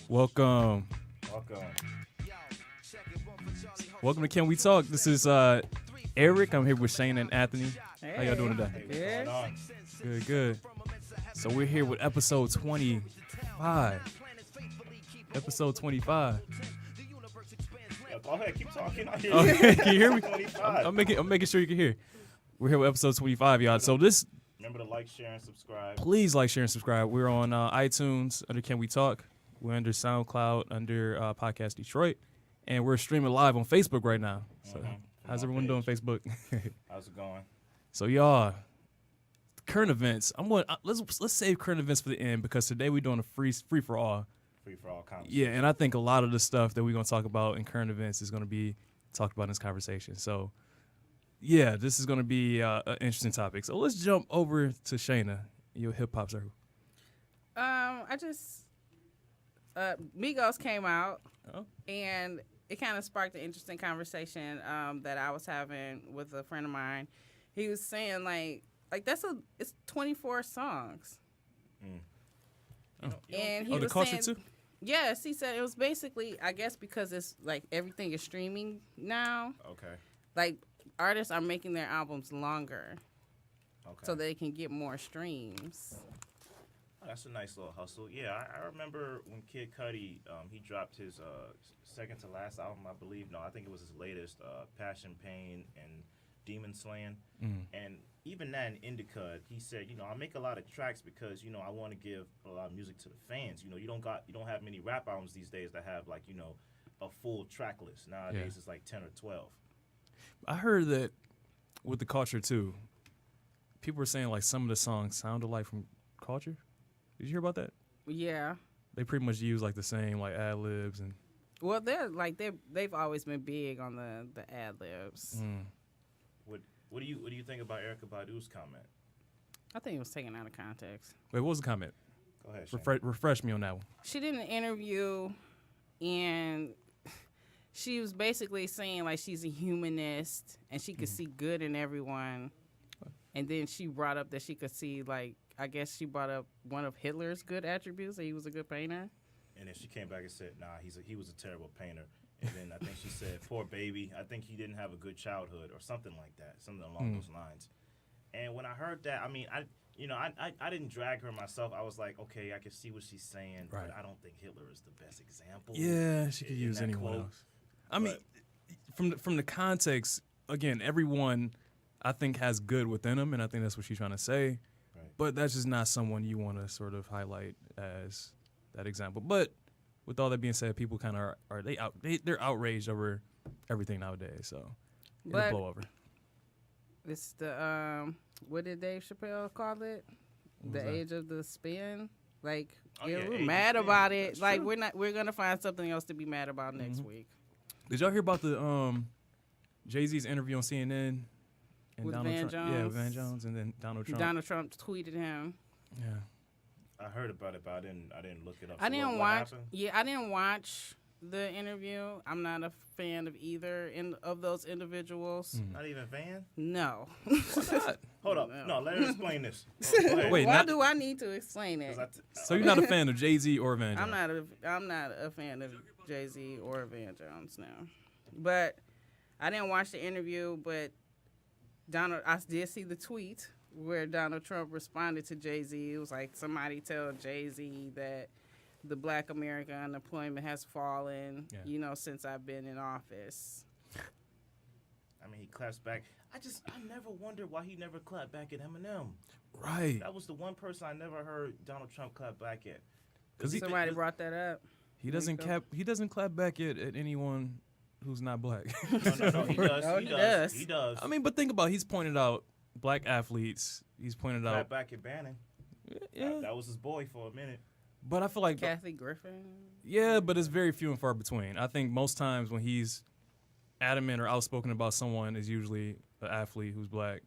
Welcome. Welcome to Can We Talk? This is Eric. I'm here with Shane and Anthony. Hey. How y'all doing today? Good. Good. So we're here with episode 25. Episode 25. Go ahead, keep talking. I hear Oh, you. can you hear me? 25. I'm making sure you can hear. We're here with episode 25, y'all. So this, Remember to like, share, and subscribe. please like, share, and subscribe. We're on iTunes under Can We Talk. We're under SoundCloud under Podcast Detroit, and we're streaming live on Facebook right now. So how's everyone doing? Facebook. How's it going? So y'all, current events. Let's save current events for the end because today we're doing a free for all. Free for all conversation. Yeah, and I think a lot of the stuff that we're gonna talk about in current events is gonna be talked about in this conversation. So yeah, this is gonna be an interesting topic. So let's jump over to Shayna, your hip hop circle. Migos came out, Oh. and it kind of sparked an interesting conversation that I was having with a friend of mine. He was saying like it's 24 songs, and he the was culture saying, too. yes, he said it was basically, I guess, because it's like everything is streaming now. Okay. Like artists are making their albums longer Okay. so they can get more streams. Oh, that's a nice little hustle. Yeah, I remember when Kid Cudi, he dropped his second to last album, I believe. No, I think it was his latest, Passion, Pain, and Demon Slaying. And even that in Indica, he said, I make a lot of tracks because, I want to give a lot of music to the fans. You don't have many rap albums these days that have like, a full track list. Nowadays it's like 10 or 12. I heard that with the culture too. People were saying like some of the songs sounded like from Culture. Did you hear about that? Yeah. They pretty much use like the same like ad libs and. Well, they've always been big on the ad libs. What do you think about Erykah Badu's comment? I think it was taken out of context. Wait, what was the comment? Go ahead, Shane. Refresh me on that one. She did an interview, and she was basically saying like she's a humanist and she could see good in everyone. And then she brought up that she could see like, I guess she brought up one of Hitler's good attributes, that he was a good painter. And then she came back and said, he was a terrible painter. And then I think she said, poor baby, I think he didn't have a good childhood or something like that, something along those lines. And when I heard that, I mean, I didn't drag her myself. I was like, okay, I can see what she's saying, Right. but I don't think Hitler is the best example. Yeah, she could use that anyone quote. else. I mean, from the context, again, everyone I think has good within them, and I think that's what she's trying to say. Right. But that's just not someone you want to sort of highlight as that example. But with all that being said, people kind of they're outraged over everything nowadays. So it'll But blow over. it's the what did Dave Chappelle call it? What was The that? age of the spin. Like, Oh, yeah, we're age of mad spin. about it. That's Like true. we're gonna find something else to be mad about next week. Did y'all hear about the Jay-Z's interview on CNN? And With Donald Van Trump? Yeah, with Van Jones. Jones and then Donald Trump. Donald Trump tweeted him. Yeah. I heard about it, but I didn't look it up. I So didn't what watch. happened? Yeah, I didn't watch the interview. I'm not a fan of either of those individuals. Not even Van? No. Hold up. No. No, let her explain this. Go ahead. Wait, Why not- do I need to explain it? 'Cause So you're not a fan of Jay-Z or Van Jones? I'm not a fan of Jay-Z or Van Jones now. But I didn't watch the interview, but I did see the tweet where Donald Trump responded to Jay-Z. It was like, somebody tell Jay-Z that the Black American unemployment has fallen, since I've been in office. I mean, he claps back. I never wondered why he never clapped back at Eminem. Right. That was the one person I never heard Donald Trump clap back at. Somebody brought that up. He doesn't clap back at anyone who's not black. No, he does. No, he he does. does. He does. I mean, but think about it. He's pointed out black athletes. He's pointed clap out. back at Bannon. Yeah. That was his boy for a minute. But I feel like. Kathy Griffin. Yeah, but it's very few and far between. I think most times when he's adamant or outspoken about someone is usually an athlete who's black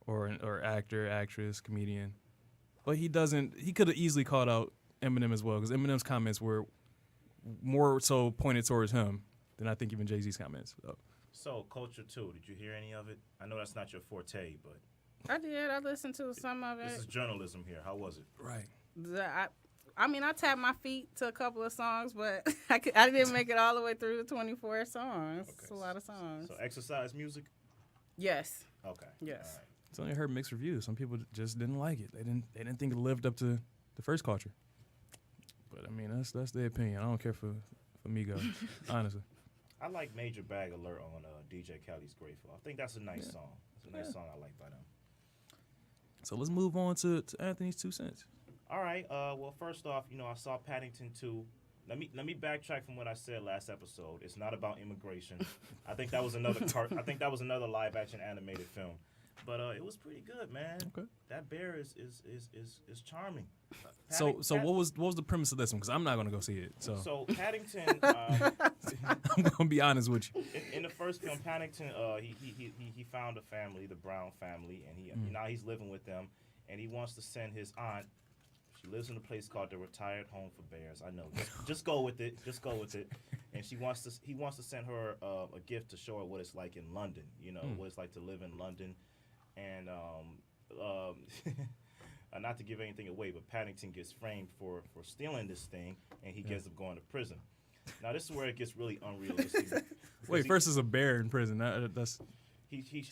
or actor, actress, comedian. But he doesn't. He could have easily called out Eminem as well because Eminem's comments were more so pointed towards him than I think even Jay-Z's comments. So, Culture 2, did you hear any of it? I know that's not your forte, but I did. I listened to some of it. this is journalism here. How was it? Right. I mean, I tapped my feet to a couple of songs, but I didn't make it all the way through the 24 songs. Okay. It's a lot of songs. So exercise music. Yes. Okay. Yes. All right. It's only heard mixed reviews. Some people just didn't like it. They didn't think it lived up to the first culture. But I mean, that's their opinion. I don't care for Migos, honestly. I like Major Bag Alert on DJ Khaled's Grateful. I think that's a nice song. It's a nice song I like by them. So let's move on to Anthony's 2 cents. All right. Well, first off, I saw Paddington 2. Let me backtrack from what I said last episode. It's not about immigration. I think that was another live action animated film. But it was pretty good, man. Okay. That bear is charming. So what was the premise of this one? Because I'm not gonna go see it. So Paddington. I'm gonna be honest with you. In the first film, Paddington, he found a family, the Brown family, and now he's living with them, and he wants to send his aunt. She lives in a place called the Retired Home for Bears. I know. Just go with it. Just go with it. And he wants to send her a gift to show her what it's like in London. What it's like to live in London. And not to give anything away, but Paddington gets framed for stealing this thing, and he gets up going to prison. Now this is where it gets really unrealistic. Wait, first is a bear in prison. That's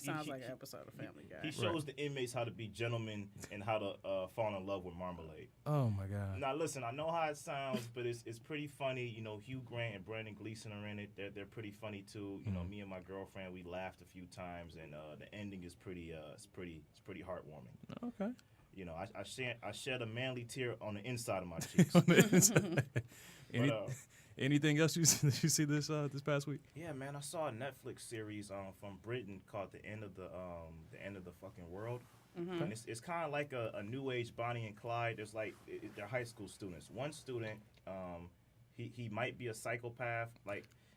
Sounds like an episode of Family Guy. He shows the inmates how to be gentlemen and how to fall in love with marmalade. oh my god. Now listen, I know how it sounds, but it's pretty funny. Hugh Grant and Brandon Gleeson are in it. They're pretty funny too. Me and my girlfriend, we laughed a few times, and the ending is pretty heartwarming. Okay. I shed a manly tear on the inside of my cheeks. Anything else you see this past week? Yeah, man, I saw a Netflix series from Britain called The End of the Fucking World. Mm-hmm. And it's kind of like a new age Bonnie and Clyde. There's they're high school students. One student, he might be a psychopath,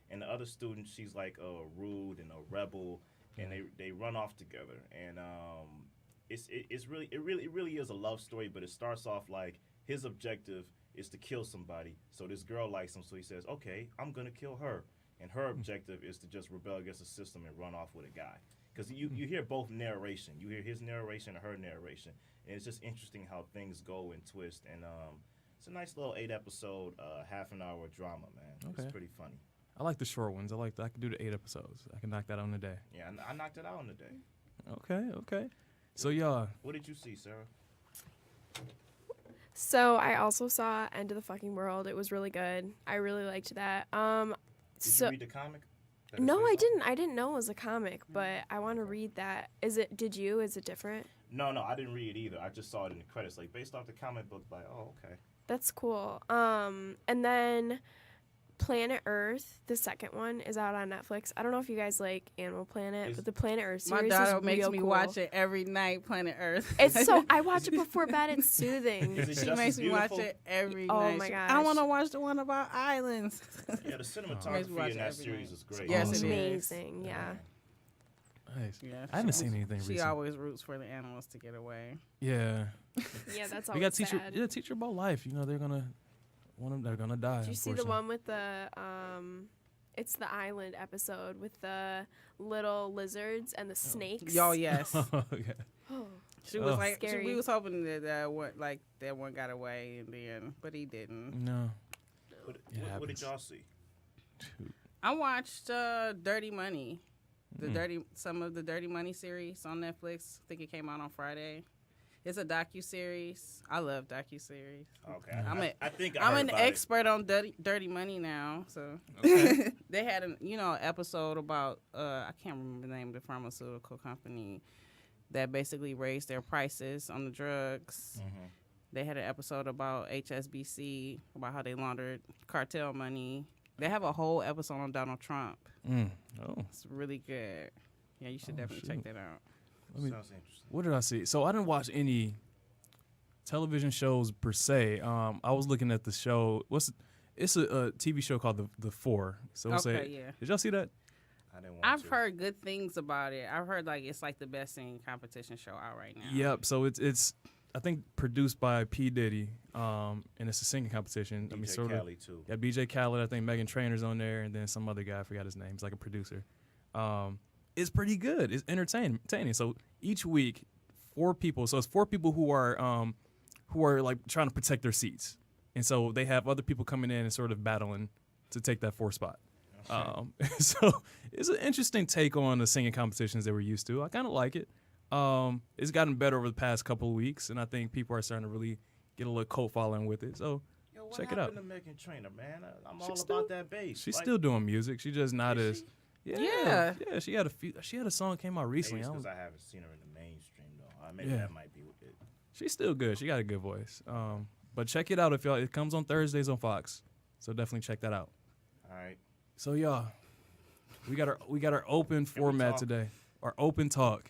and the other student, she's rude and a rebel, and they run off together. And it really is a love story, but it starts off like his objective is to kill somebody. So this girl likes him, so he says, okay, I'm going to kill her. And her objective is to just rebel against the system and run off with a guy. Because you hear both narration. You hear his narration and her narration. And it's just interesting how things go and twist. And it's a nice little 8-episode, half-an-hour drama, man. Okay. It's pretty funny. I like the short ones. I can do the 8 episodes. I can knock that out in a day. Yeah, I knocked it out in a day. Okay. So y'all. What did you see, Sarah? So I also saw End of the Fucking World. It was really good. I really liked that. Did you read the comic? No, I didn't. I didn't know it was a comic, but I want to read that. Did you? Is it different? No, I didn't read it either. I just saw it in the credits, based off the comic book. Oh, okay. That's cool. And then Planet Earth, the second one, is out on Netflix. I don't know if you guys like Animal Planet, but the Planet Earth series My daughter is makes real me cool. watch it every night, Planet Earth. It's so I watch it before bed. It's soothing. Is it She just makes as me watch beautiful? it every Oh night. my gosh. I want to watch the one about islands. Yeah, the Makes me cinematography watch in it that every series night. is great. Yes, It's it is. amazing. Yeah. Nice. Yeah, I haven't seen anything She recent. always roots for the animals to get away. Yeah. Yeah, that's We always got to sad. teach her about life. They're gonna they're gonna die. Did you see the unfortunately. one with the it's the island episode with the little lizards and the snakes? Oh yes, Okay. she was Oh. like, Scary. we was hoping that that one got away in the end, but he didn't. No. What It did happens. y'all see? I watched Dirty Money, some of the Dirty Money series on Netflix. I think it came out on Friday. It's a docu-series. I love docu-series. Okay, I think I'm heard an about it. expert on Dirty Money now. So Okay. they had an episode about I can't remember the name of the pharmaceutical company that basically raised their prices on the drugs. Mm-hmm. They had an episode about HSBC, about how they laundered cartel money. They have a whole episode on Donald Trump. Oh. It's really good. Yeah, you should definitely check that out. mean, Sounds interesting. What did I see? So I didn't watch any television shows per se. I was looking at the show. It's a TV show called The Four. So we'll say, Yeah. did y'all see that? I didn't want I've to. heard good things about it. I've heard it's like the best singing competition show out right now. Yep. So it's I think produced by P Diddy, and it's a singing competition. DJ I mean, sort of. Khaled too. Yeah, BJ Khaled. I think Megan Trainor's on there, and then some other guy. I forgot his name. He's like a producer. It's pretty good. It's entertaining. So each week, 4 people. So it's 4 people who are like trying to protect their seats. And so they have other people coming in and sort of battling to take that 4th spot. So it's an interesting take on the singing competitions that we're used to. I kind of like it. It's gotten better over the past couple of weeks, and I think people are starting to really get a little cult following with it. So check it out. What happened to Meghan Trainor, man? I'm all about that bass. She's still doing music. She's just not as. Yeah. She had a song that came out recently. Because I haven't seen her in the mainstream though. Maybe that might be it. She's still good. She got a good voice. But check it out if y'all. It comes on Thursdays on Fox, so definitely check that out. All right. So y'all, we got our open format today, our open talk,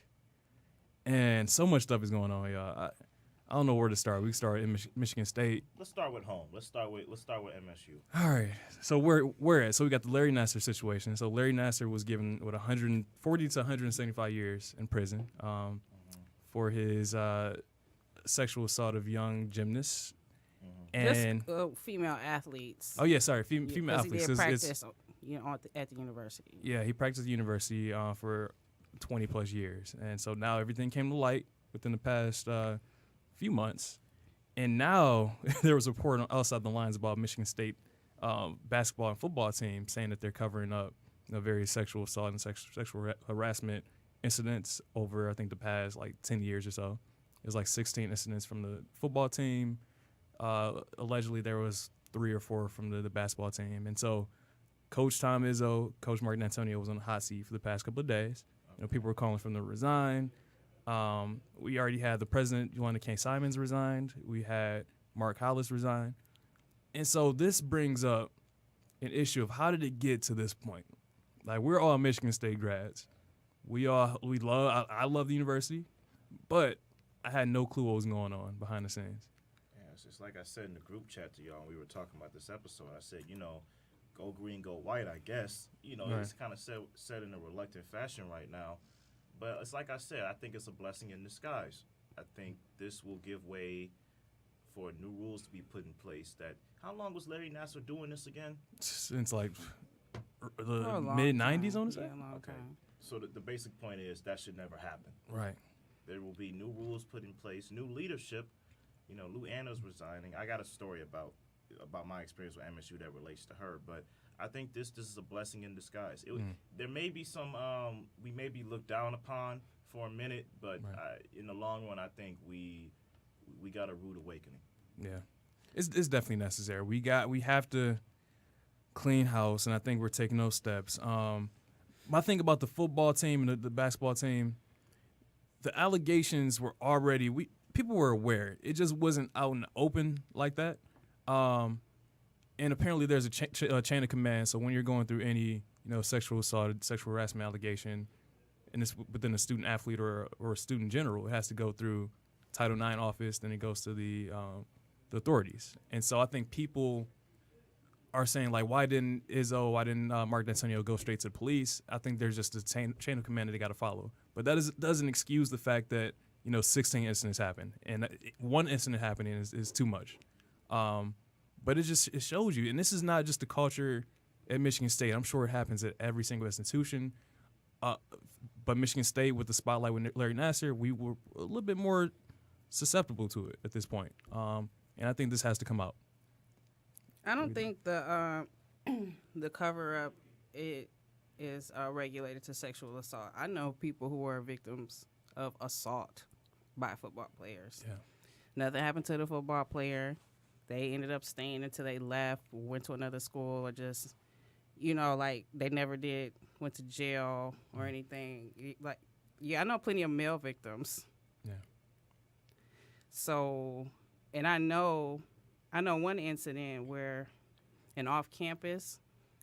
and so much stuff is going on, y'all. I don't know where to start. We can start in Michigan State. Let's start with home. Let's start with MSU. All right. So where at? So we got the Larry Nassar situation. So Larry Nassar was given 140 to 175 years in prison for his sexual assault of young gymnasts. And just female athletes. Oh yeah, sorry, female athletes. He did practice, at the university. Yeah, he practiced at the university for 20 plus years, and so now everything came to light within the past few months, and now there was a report on outside the lines about Michigan State basketball and football team saying that they're covering up various sexual assault and sexual harassment incidents over I think the past 10 years or so. There's 16 incidents from the football team. Allegedly, there was 3 or 4 from the basketball team. And so Coach Tom Izzo, Coach Mark D'Antonio was on the hot seat for the past couple of days. People were calling for him to resign. We already had the president, Joanna K. Simons, resigned. We had Mark Hollis resign. And so this brings up an issue of how did it get to this point? We're all Michigan State grads. I love the university, but I had no clue what was going on behind the scenes. It's just like I said in the group chat to y'all when we were talking about this episode. I said, go green, go white, I guess. Right. It's kind of said in a reluctant fashion right now. But it's like I said, I think it's a blessing in disguise. I think this will give way for new rules to be put in place. How long was Larry Nassar doing this again? Since the mid-'90s, I want to say. Yeah, a long time. So the basic point is that should never happen. Right. There will be new rules put in place, new leadership. Lou Anna's resigning. I got a story about my experience with MSU that relates to her, but I think this is a blessing in disguise. There may be some we may be looked down upon for a minute, but in the long run, I think we got a rude awakening. Yeah, it's definitely necessary. We have to clean house, and I think we're taking those steps. My thing about the football team and the basketball team, the allegations were already people were aware. It just wasn't out in the open like that. And apparently there's a chain of command. So when you're going through any sexual assault, sexual harassment allegation, and it's within a student athlete or a student in general, it has to go through Title IX office, then it goes to the authorities. And so I think people are saying why didn't Mark D'Antonio go straight to the police? I think there's just a chain of command that they got to follow. But that doesn't excuse the fact that 16 incidents happen, and one incident happening is too much. But it shows you, and this is not just the culture at Michigan State. I'm sure it happens at every single institution. But Michigan State, with the spotlight with Larry Nassar, we were a little bit more susceptible to it at this point. And I think this has to come out. I don't think the cover up is regulated to sexual assault. I know people who were victims of assault by football players. Yeah. Nothing happened to the football player. They ended up staying until they left, went to another school, or just, they never went to jail or anything. I know plenty of male victims. Yeah. So, and I know one incident where an off-campus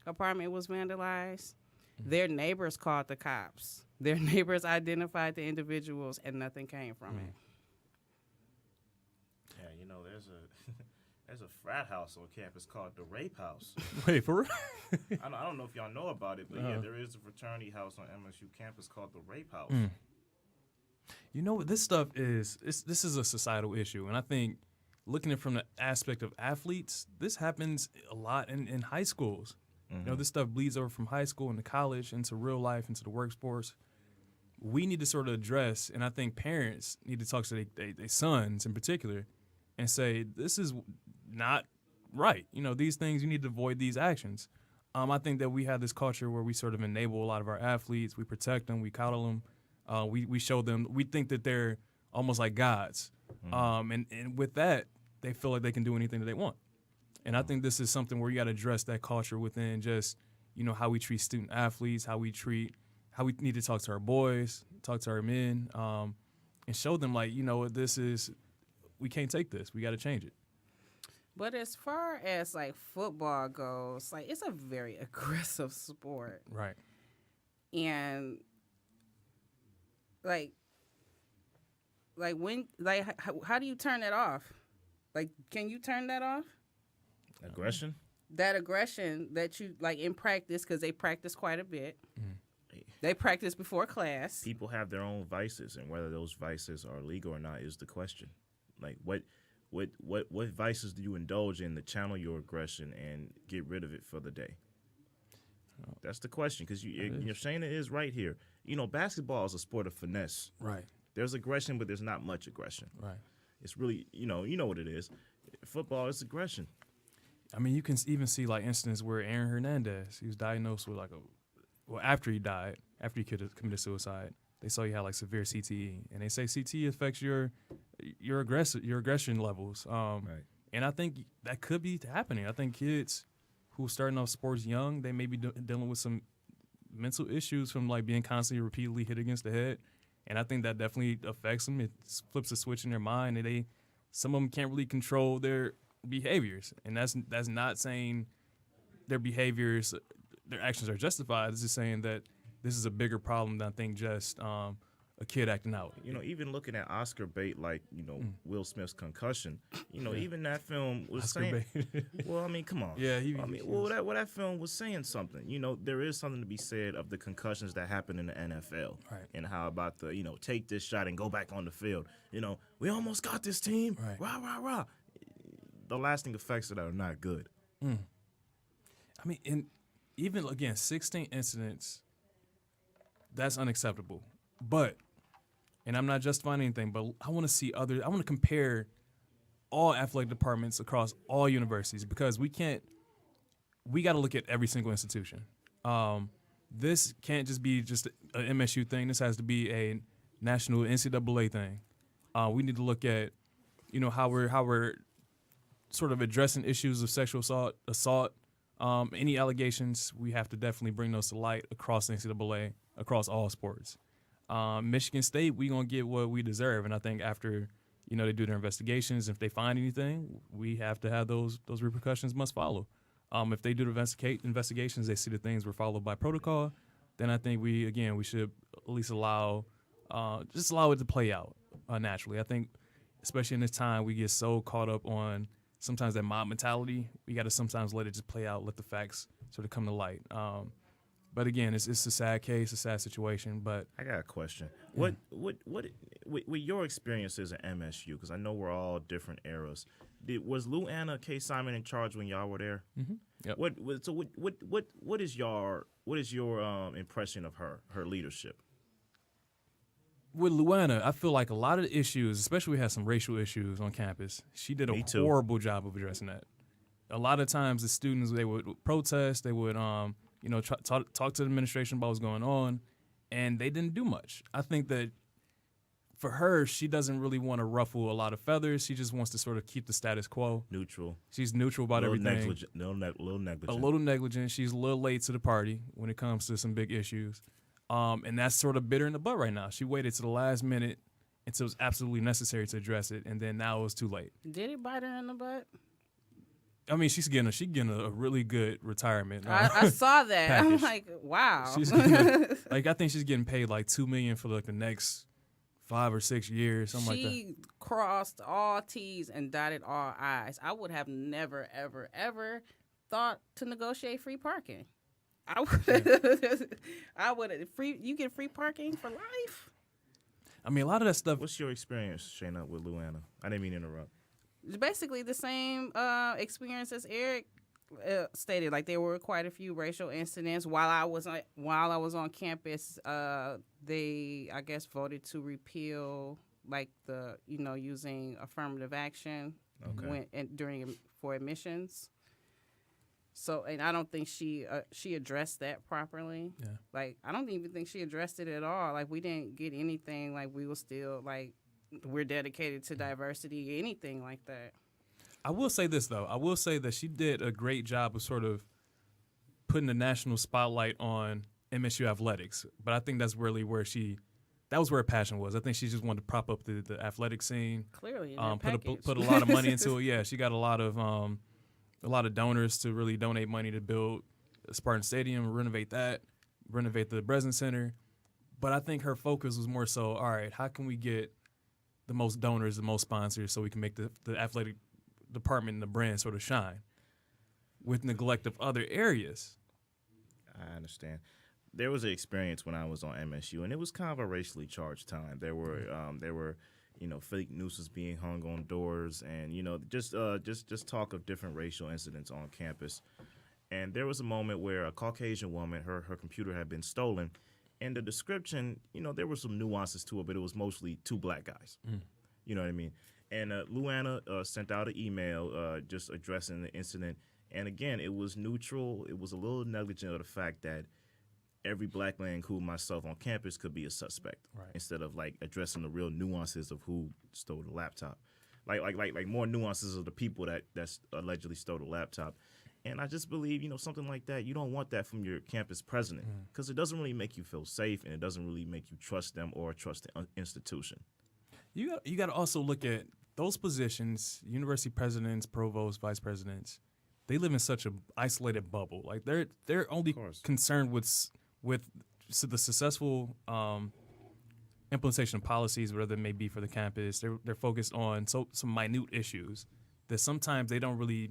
apartment was vandalized. Their neighbors called the cops. Their neighbors identified the individuals, and nothing came from it. Yeah, there's a frat house on campus called the Rape House. Wait, for real? I don't know if y'all know about it, but there is a fraternity house on MSU campus called the Rape House. This stuff this is a societal issue, and I think looking at it from the aspect of athletes, this happens a lot in high schools. Mm-hmm. This stuff bleeds over from high school into college, into real life, into the workforce. We need to sort of address, and I think parents need to talk to their sons in particular and say, this is not right. These things, you need to avoid these actions. I think that we have this culture where we sort of enable a lot of our athletes. We protect them. We coddle them. We show them. We think that they're almost like gods. And with that, they feel like they can do anything that they want. And I think this is something where you got to address that culture within just, how we treat student athletes, how we need to talk to our boys, talk to our men, and show them like, we can't take this. We got to change it. But as far as like football goes, like it's a very aggressive sport. Right. And like when how do you turn that off? Like, can you turn that off? Aggression? That aggression that you like in practice, because they practice quite a bit. They practice before class. People have their own vices, and whether those vices are legal or not is the question. Like, what vices do you indulge in to channel your aggression and get rid of it for the day? That's the question, because your Shayna is right here. Basketball is a sport of finesse. Right. There's aggression, but there's not much aggression. Right. It's really, you know what it is. Football is aggression. I mean, you can even see like incidents where Aaron Hernandez, he was diagnosed with after he died, after he committed suicide, they saw he had like severe CTE, and they say CTE affects your aggression levels. Right. And I think that could be happening. I think kids who are starting off sports young, they may be dealing with some mental issues from like being constantly repeatedly hit against the head, and I think that definitely affects them. It flips a switch in their mind, and some of them can't really control their behaviors, and that's not saying their behaviors, their actions are justified. It's just saying that this is a bigger problem than I think just a kid acting out. Even looking at Oscar bait, like Will Smith's concussion. Even that film was Oscar saying. bait. Well, I mean, come on. Yeah, that film was saying something. There is something to be said of the concussions that happen in the NFL, right? And how about the take this shot and go back on the field. We almost got this team. Right. Rah rah rah. The lasting effects of that are not good. I mean, and even again, 16 incidents. That's unacceptable. But, and I'm not justifying anything, but I want to see I want to compare all athletic departments across all universities, because we got to look at every single institution. This can't just be just an MSU thing. This has to be a national NCAA thing. We need to look at, how we're sort of addressing issues of sexual assault. Any allegations, we have to definitely bring those to light across the NCAA, across all sports. Michigan State, we're going to get what we deserve. And I think after, they do their investigations, if they find anything, we have to have those repercussions must follow. If they do the investigations, they see the things were followed by protocol, then I think we should at least allow it to play out naturally. I think, especially in this time, we get so caught up on sometimes that mob mentality. We got to sometimes let it just play out, let the facts sort of come to light. But again, it's a sad case, a sad situation. But I got a question. What with your experiences at MSU? Because I know we're all different eras. Was Lou Anna K. Simon in charge when y'all were there? Mm-hmm. Yep. What is your impression of her leadership? With Luana, I feel like a lot of the issues, especially we had some racial issues on campus, she did a horrible job of addressing that. A lot of times the students, they would protest, they would talk to the administration about what's going on, and they didn't do much. I think that for her, she doesn't really want to ruffle a lot of feathers. She just wants to sort of keep the status quo. Neutral. She's neutral about everything. Little negligent. A little negligent. She's a little late to the party when it comes to some big issues. And that's sort of bitter in the butt right now. She waited to the last minute until it was absolutely necessary to address it, and then now it was too late. Did it bite her in the butt? I mean, she's getting a really good retirement. I saw that. Package. I'm like, wow. She's I think she's getting paid like $2 million for like the next 5 or 6 years, something like that. She crossed all T's and dotted all I's. I would have never, ever, ever thought to negotiate free parking. I would you get free parking for life. I mean, a lot of that stuff. What's your experience, Shayna, with Luana? I didn't mean to interrupt. It's basically the same experience as Eric stated. Like, there were quite a few racial incidents while I was on campus. They, I guess, voted to repeal like the using affirmative action Okay. for admissions. So, and I don't think she addressed that properly. Yeah. Like, I don't even think she addressed it at all. Like, we didn't get anything. Like, we were still like, we're dedicated to diversity, anything like that. I will say this though. I will say that she did a great job of sort of putting the national spotlight on MSU athletics. But I think that's really where that was where her passion was. I think she just wanted to prop up the athletic scene. Clearly, in that package. Put a lot of money into it. Yeah, she got a lot of donors to really donate money to build Spartan Stadium, renovate the Breslin Center. But I think her focus was more so, all right, how can we get the most donors, the most sponsors, so we can make the athletic department and the brand sort of shine with neglect of other areas. I understand. There was an experience when I was on MSU, and it was kind of a racially charged time. There were fake nooses being hung on doors, and just talk of different racial incidents on campus. And there was a moment where a Caucasian woman, her computer had been stolen, and the description, there were some nuances to it, but it was mostly two black guys. You know what I mean? And Luana sent out an email just addressing the incident. And again, it was neutral. It was a little negligent of the fact that every black man, including myself on campus, could be a suspect, right, instead of like addressing the real nuances of who stole the laptop, like more nuances of the people that's allegedly stole the laptop. And I just believe, something like that, you don't want that from your campus president, because it doesn't really make you feel safe, and it doesn't really make you trust them or trust the institution. You got to also look at those positions, university presidents, provosts, vice presidents. They live in such an isolated bubble. Like they're only concerned with the successful implementation of policies, whatever they may be for the campus. They're focused on some minute issues that sometimes they don't really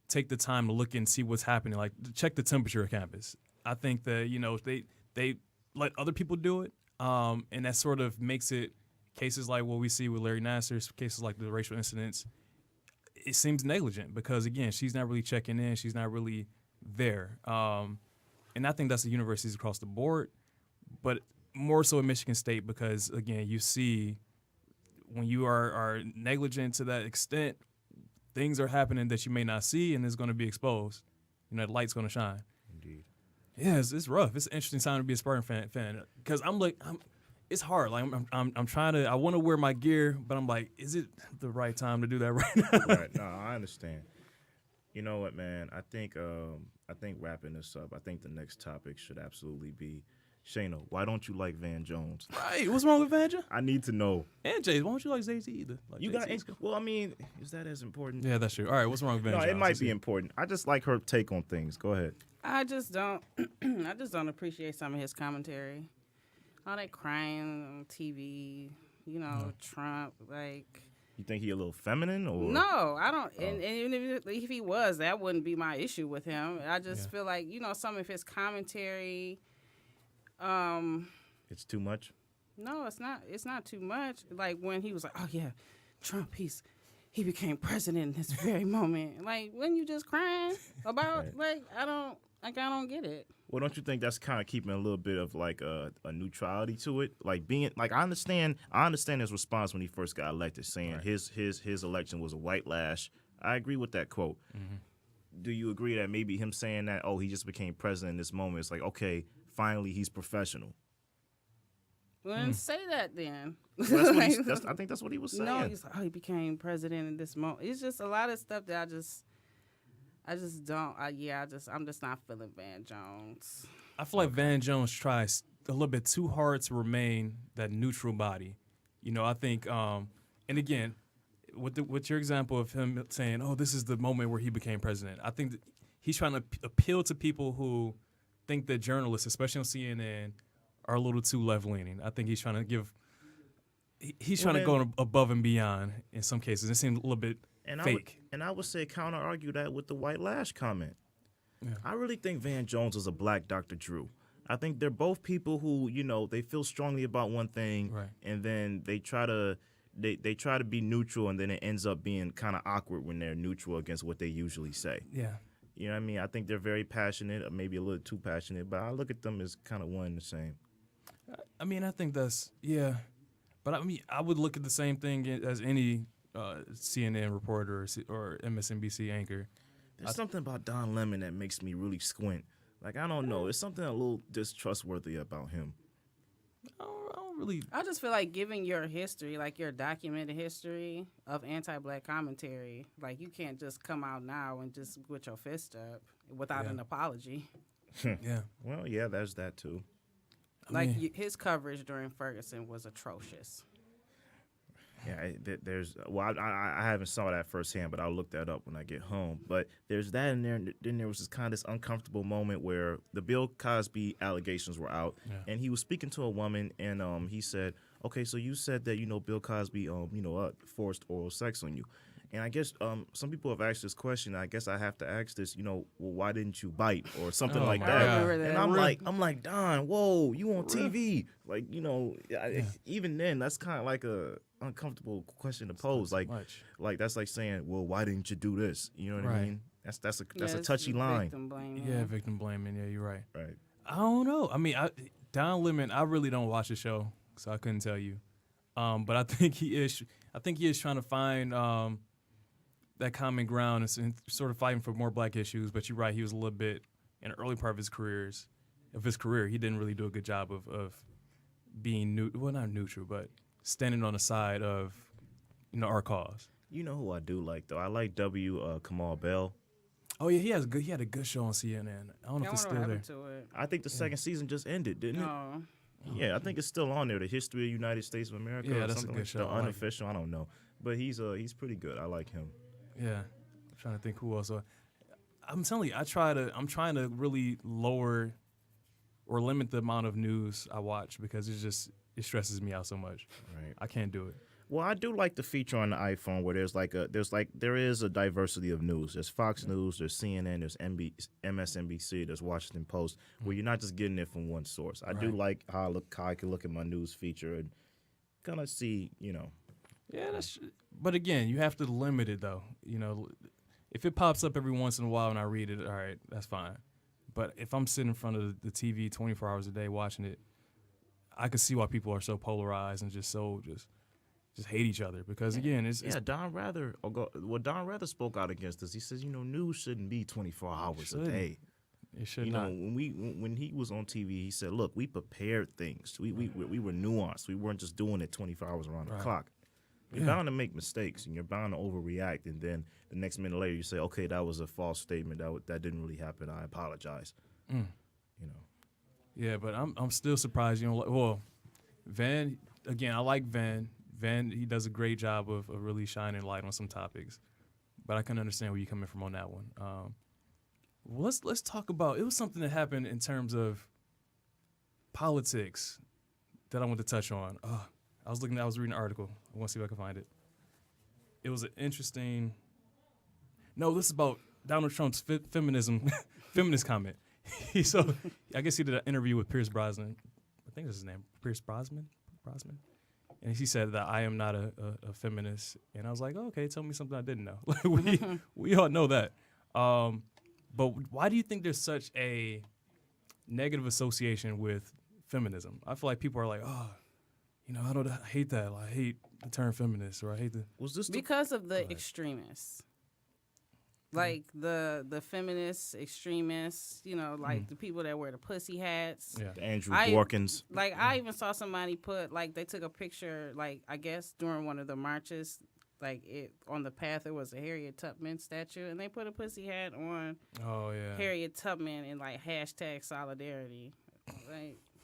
take the time to look and see what's happening, like to check the temperature of campus. I think that they let other people do it, and that sort of makes it cases like what we see with Larry Nassar's, cases like the racial incidents. It seems negligent because, again, she's not really checking in. She's not really there. And I think that's the universities across the board, but more so in Michigan State because, again, you see when you are negligent to that extent, things are happening that you may not see, and it's going to be exposed. The light's going to shine. Indeed. Yeah, it's rough. It's an interesting time to be a Spartan fan because it's hard. Like I'm trying to. I want to wear my gear, but I'm like, is it the right time to do that right now? Right. No, I understand. You know what, man? I think wrapping this up, I think the next topic should absolutely be, Shayna, why don't you like Van Jones? Right. What's wrong with Van Jones? I need to know. And Jay, why don't you like Zay-Z either? Like You got well, I mean, is that as important? Yeah, that's true. All right, what's wrong with Van No, Jones? it might be important. I just like her take on things. Go ahead. I just don't. I just don't appreciate some of his commentary. All that crying on TV, Trump, like. You think he a little feminine or? No, I don't. Oh. And even if he was, that wouldn't be my issue with him. I just feel like, some of his commentary. It's too much? No, it's not. It's not too much. Like when he was like, oh, yeah, Trump, he became president in this very moment. Like, when you just crying about, right. I don't get it. Well, don't you think that's kind of keeping a little bit of like a neutrality to it? Like being like I understand his response when he first got elected, saying his election was a white lash. I agree with that quote. Mm-hmm. Do you agree that maybe him saying that, he just became president in this moment, it's like, okay, finally he's professional? Well, then say that then. Well, I think that's what he was saying. No, he's like, he became president in this moment. It's just a lot of stuff that I just don't. I'm just not feeling Van Jones. I feel like Van Jones tries a little bit too hard to remain that neutral body. I think, and again, with your example of him saying, "Oh, this is the moment where he became president," I think that he's trying to appeal to people who think that journalists, especially on CNN, are a little too left leaning. I think he's trying to give. He's trying to go above and beyond in some cases. It seems a little bit. Fake. I would say counter-argue that with the white lash comment. Yeah. I really think Van Jones is a black Dr. Drew. I think they're both people who, they feel strongly about one thing, right, and then they try to be neutral, and then it ends up being kind of awkward when they're neutral against what they usually say. Yeah. You know what I mean? I think they're very passionate, or maybe a little too passionate, but I look at them as kind of one and the same. I mean, I think that's, yeah. But I mean, I would look at the same thing as any CNN reporter or MSNBC anchor. There's something about Don Lemon that makes me really squint. Like, I don't know. There's something a little distrustworthy about him. I don't really. I just feel like giving your history, like your documented history of anti-black commentary, like you can't just come out now and just with your fist up without an apology. Yeah. Well, yeah, there's that too. His coverage during Ferguson was atrocious. Yeah, I haven't saw that firsthand, but I'll look that up when I get home. But there's that in there, and then there was this kind of this uncomfortable moment where the Bill Cosby allegations were out, and he was speaking to a woman, and he said, "Okay, so you said that Bill Cosby forced oral sex on you." And I guess some people have asked this question. I guess I have to ask this. Well, why didn't you bite or something like my that? God. remember that. And I'm like, Don, whoa, you on TV? Like, even then, that's kind of like a uncomfortable question to pose. Like that's like saying, well, why didn't you do this? You know what I mean? That's a touchy line. Victim blaming. Yeah, victim blaming. Yeah, you're right. Right. I don't know. I mean, Don Lemon. I really don't watch the show, so I couldn't tell you. But I think he is. I think he is trying to find that common ground and sort of fighting for more black issues. But you're right. He was a little bit in the early part of his career. He didn't really do a good job of being not neutral, but standing on the side of our cause. You know who I do like though? I like Kamal Bell. Oh yeah, he had a good show on CNN. I don't know if it's still there. I think the second season just ended, didn't it? Yeah, I think it's still on there. The History of the United States of America. Yeah, or that's something a good show. The unofficial. I don't know, but he's pretty good. I like him. Yeah, I'm trying to think who else. I'm telling you, I'm trying to really lower or limit the amount of news I watch because it stresses me out so much. Right. I can't do it. Well, I do like the feature on the iPhone where there is a diversity of news. There's Fox News, there's CNN, there's MSNBC, there's Washington Post, where you're not just getting it from one source. I do like how I can look at my news feature and kind of see, Yeah, but again, you have to limit it though. If it pops up every once in a while and I read it, all right, that's fine. But if I'm sitting in front of the TV 24 hours a day watching it, I can see why people are so polarized and just hate each other because again, it's Don Rather spoke out against this. He says, news shouldn't be 24 hours a day. It should not. When he was on TV, he said, "Look, we prepared things. We were nuanced. We weren't just doing it 24 hours around the clock. You're bound to make mistakes and you're bound to overreact. And then the next minute later, you say, okay, that was a false statement. That didn't really happen. I apologize. Yeah, but I'm still surprised. Van again. I like Van. Van, he does a great job of really shining light on some topics. But I can understand where you're coming from on that one. Let's talk about. It was something that happened in terms of politics that I want to touch on. I was reading an article. I want to see if I can find it. It was an interesting. No, this is about Donald Trump's feminist comment. I guess he did an interview with Pierce Brosnan. I think that's his name, Pierce Brosnan. And he said that I am not a feminist. And I was like, okay, tell me something I didn't know. we all know that. But why do you think there's such a negative association with feminism? I feel like people are like, I hate that. I hate the term feminist, or I hate the. Because of the extremists. Like the feminist extremists, the people that wear the pussy hats. Yeah. The Andrew Dworkins. I even saw somebody they took a picture, I guess during one of the marches, on the path there was a Harriet Tubman statue, and they put a pussy hat on Harriet Tubman and hashtag solidarity.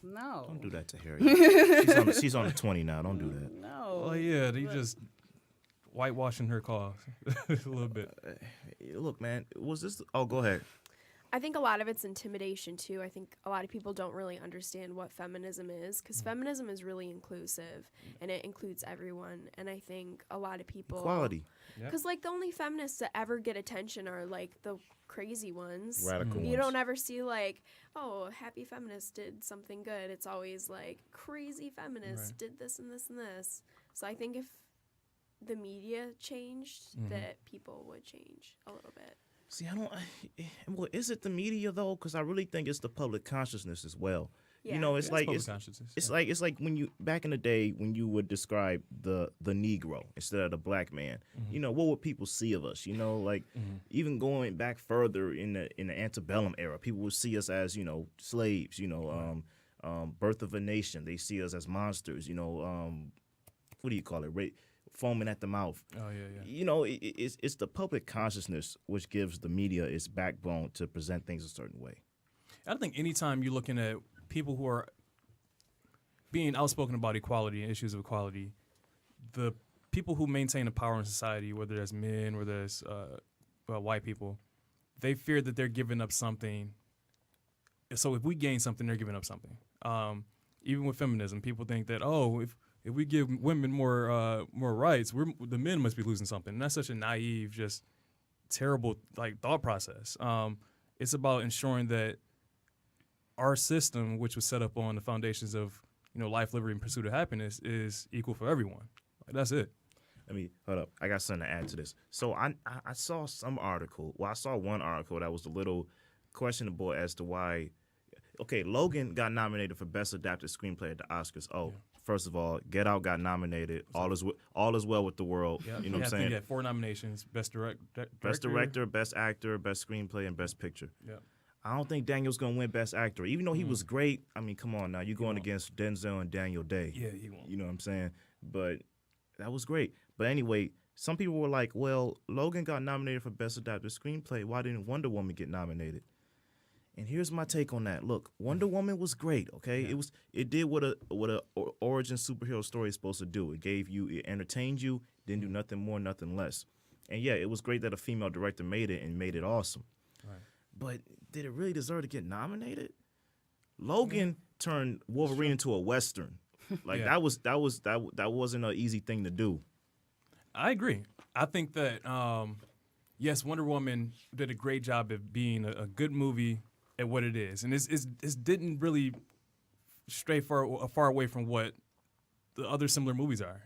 No. Don't do that to Harriet. She's on the 20 now. Don't do that. No. Oh yeah, they just whitewashing her cause a little bit. Look, man, was this? Oh, go ahead. I think a lot of it's intimidation too. I think a lot of people don't really understand what feminism is because feminism is really inclusive and it includes everyone. And I think a lot of people equality. Because the only feminists that ever get attention are the crazy ones. Radical ones. You don't ever see happy feminist did something good. It's always crazy feminist did this and this and this. So I think if the media changed, that people would change a little bit. See, is it the media though? Because I really think it's the public consciousness as well. Yeah. You know, it's Yeah, like public consciousness. it's like when you back in the day when you would describe the Negro instead of the black man. You know, what would people see of us? You know, like even going back further in the antebellum era, people would see us as, you know, slaves. You know, Birth of a Nation. They see us as monsters. You know, what do you call it? Foaming at the mouth. Oh yeah. You know, it's the public consciousness which gives the media its backbone to present things a certain way. I think anytime you're looking at people who are being outspoken about equality and issues of equality, the people who maintain the power in society, whether that's men, whether that's white people, they fear that they're giving up something. So if we gain something, they're giving up something. Even with feminism, people think that, if we give women more rights, the men must be losing something. And that's such a naive, just terrible thought process. It's about ensuring that our system, which was set up on the foundations of life, liberty, and pursuit of happiness, is equal for everyone. That's it. Let me hold up. I got something to add to this. So I saw some article. Well, I saw one article that was a little questionable as to why. Okay, Logan got nominated for Best Adapted Screenplay at the Oscars. First of all, Get Out got nominated. All is well with the world. Yep. You know what I'm saying? He had 4 nominations: Best Director, Best Actor, Best Screenplay, and Best Picture. Yep. I don't think Daniel's gonna win Best Actor, even though he was great. I mean, come on now, you're going against Denzel and Daniel Day. Yeah, he won't. You know what I'm saying? But that was great. But anyway, some people were like, "Well, Logan got nominated for Best Adapted Screenplay. Why didn't Wonder Woman get nominated?" And here's my take on that. Look, Wonder Woman was great. Okay, Yeah. it did what a origin superhero story is supposed to do. It entertained you, didn't do nothing more, nothing less. And yeah, it was great that a female director made it and made it awesome. Right. But did it really deserve to get nominated? Logan turned Wolverine into a Western. Like Yeah. that wasn't an easy thing to do. I agree. I think that yes, Wonder Woman did a great job of being a good movie at what it is, and it didn't really stray far away from what the other similar movies are.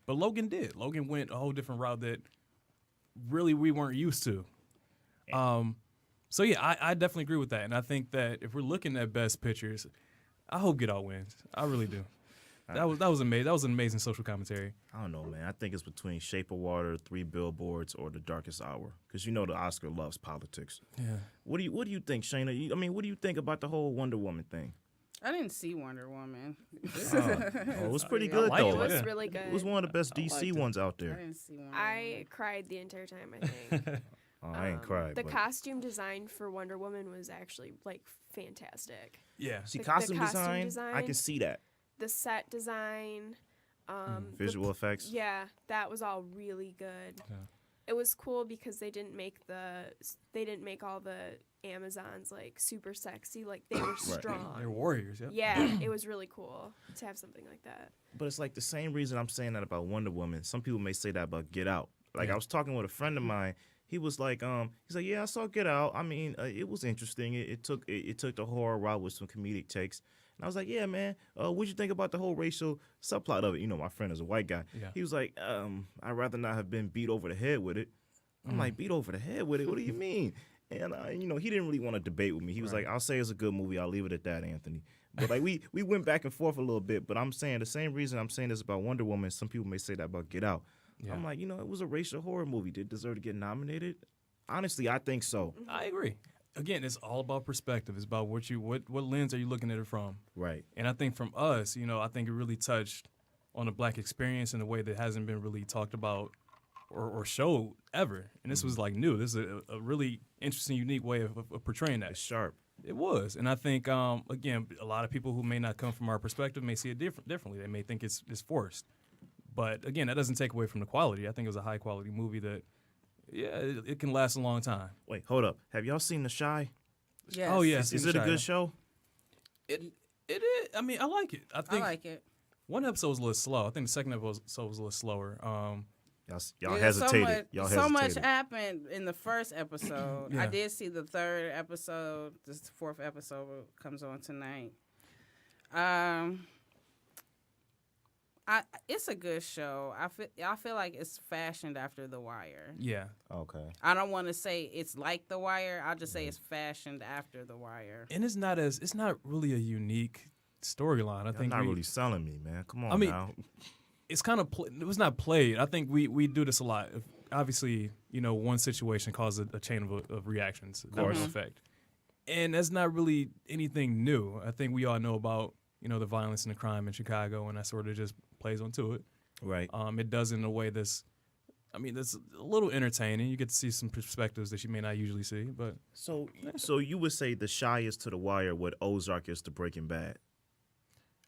But Logan did. Logan went a whole different route that really we weren't used to. So yeah, I definitely agree with that, and I think that if we're looking at Best Pictures, I hope Get Out wins. I really do. That was amazing. That was an amazing social commentary. I don't know, man. I think it's between Shape of Water, 3 Billboards, or The Darkest Hour, because the Oscar loves politics. Yeah. What do you think, Shayna? What do you think about the whole Wonder Woman thing? I didn't see Wonder Woman. It was pretty I good like though. It was Yeah. really good. It was one of the best DC ones out I there. didn't see Wonder Woman. I cried the entire time, I think. I ain't cried. The but costume design for Wonder Woman was actually fantastic. Yeah. see, the costume costume design, I can see that. The set design, Visual effects. Yeah, that was all really good. Yeah. It was cool because they didn't make all the Amazons super sexy. Like they were strong. They're warriors. Yep. Yeah, it was really cool to have something like that. But it's like the same reason I'm saying that about Wonder Woman. Some people may say that about Get Out. Like Yeah. I was talking with a friend of mine. He was like, he's like, yeah, I saw Get Out. I mean, it was interesting. It took the horror route with some comedic takes. And I was like, yeah, man, what'd you think about the whole racial subplot of it? My friend is a white guy. Yeah. He was like, I'd rather not have been beat over the head with it. I'm like, beat over the head with it? What do you mean? And, he didn't really want to debate with me. He was like, I'll say it's a good movie. I'll leave it at that, Anthony. But like we went back and forth a little bit. But I'm saying the same reason I'm saying this about Wonder Woman, some people may say that about Get Out. Yeah. I'm like, it was a racial horror movie. Did it deserve to get nominated? Honestly, I think so. I agree. Again, it's all about perspective. It's about what lens are you looking at it from. Right. And I think from us, I think it really touched on the Black experience in a way that hasn't been really talked about or showed ever. And this was new. This is a really interesting, unique way of portraying that. It's sharp. It was. And I think, again, a lot of people who may not come from our perspective may see it differently. They may think it's forced. But, again, that doesn't take away from the quality. I think it was a high-quality movie that, it can last a long time. Wait, hold up. Have y'all seen The Chi? Yes. Oh, yeah. Is it a good show? It is. I mean, I like it. I I think like it. one episode was a little slow. I think the second episode was a little slower. Y'all Yeah, hesitated. Y'all so much hesitated. happened in the first episode. Yeah. I did see the third episode. This fourth episode comes on tonight. It's a good show. I feel like it's fashioned after The Wire. Yeah. Okay. I don't want to say it's like The Wire. I'll just say it's fashioned after The Wire. And it's not really a unique storyline. I You're think not really selling me, man. Come on I mean, now. it's kind of it was not played. I think we do this a lot. Obviously, one situation causes a chain of reactions, course. domino effect, and that's not really anything new. I think we all know about the violence and the crime in Chicago, and that sort of just plays onto it. Right. It does in a way that's a little entertaining. You get to see some perspectives that you may not usually see. But So you would say The Chi is to The Wire what Ozark is to Breaking Bad?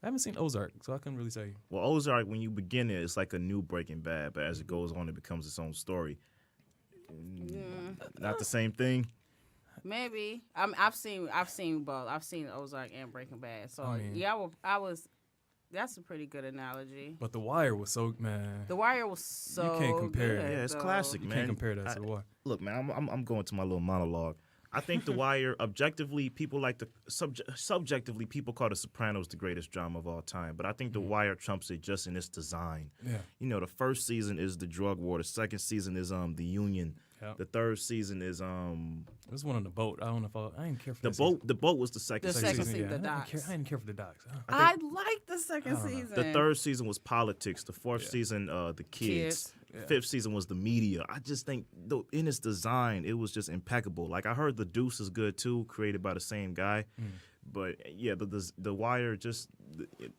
I haven't seen Ozark, so I couldn't really say. Well, Ozark, when you begin it, it's like a new Breaking Bad, but as it goes on, it becomes its own story. Not the same thing. Maybe. I've seen both. I've seen Ozark and Breaking Bad. So I was. That's a pretty good analogy. But The Wire was so man. The Wire was so. You can't compare it. good, Yeah, it's though. classic, You man. can't compare that to The Wire. Look, man, I'm going to my little monologue. I think The Wire, objectively, people like the subjectively, people call The Sopranos the greatest drama of all time. But I think The Wire trumps it just in its design. Yeah. The first season is the drug war. The second season is the Union. Yep. The third season is There's one on the boat. I don't know if I didn't care for the that boat. season. The boat was the second The second season. season. Yeah, The I docks. didn't care for the docs. I like the second I don't know. season. The third season was politics. The fourth Yeah. season, the kids. Yeah. Fifth season was the media. I just think, in its design, it was just impeccable. Like I heard The Deuce is good too, created by the same guy. But yeah, the Wire, just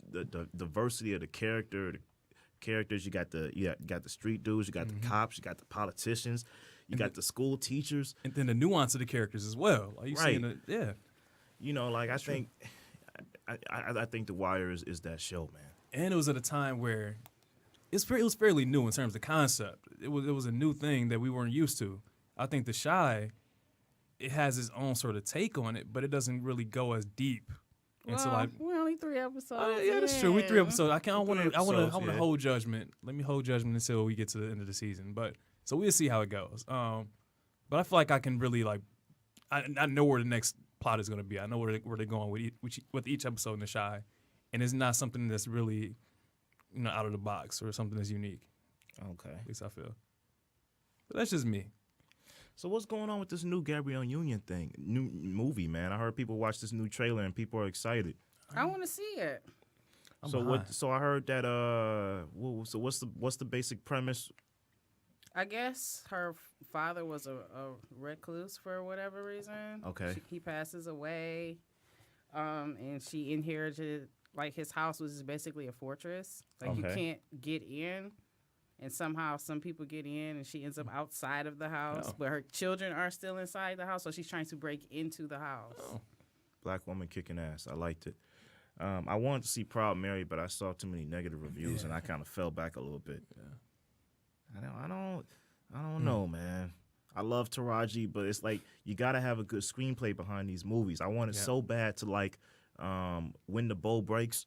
the diversity of the characters. You got the street dudes. You got the cops. You got the politicians. You got the school teachers. And then the nuance of the characters as well. Like you Right. seeing it, I think The Wire is that show, man. And it was at a time where it was fairly new in terms of concept. It was a new thing that we weren't used to. I think The Chi, it has its own sort of take on it, but it doesn't really go as deep. And so we're only 3 episodes. yeah, that's true. We're 3 episodes. I want to episodes, yeah. hold judgment. Let me hold judgment until we get to the end of the season. But so we'll see how it goes. But I feel like I can really I know where the next plot is going to be. I know where they're going with each episode in The Chi, and it's not something that's really out of the box or something that's unique. Okay. At least I feel. But that's just me. So what's going on with this new Gabrielle Union thing? New movie, man. I heard people watch this new trailer and people are excited. I want to see it. I'm So behind. what? So I heard that. So what's the basic premise? I guess her father was a recluse for whatever reason. Okay. He passes away, and she inherited, his house was basically a fortress. You Okay. can't get in, and somehow some people get in, and she ends up outside of the house, Oh. but her children are still inside the house, so she's trying to break into the house. Oh. Black woman kicking ass. I liked it. I wanted to see Proud Mary, but I saw too many negative reviews, and I kind of fell back a little bit. Yeah. I don't know, man. I love Taraji, but it's like you gotta have a good screenplay behind these movies. I wanted so bad to When the Bow Breaks.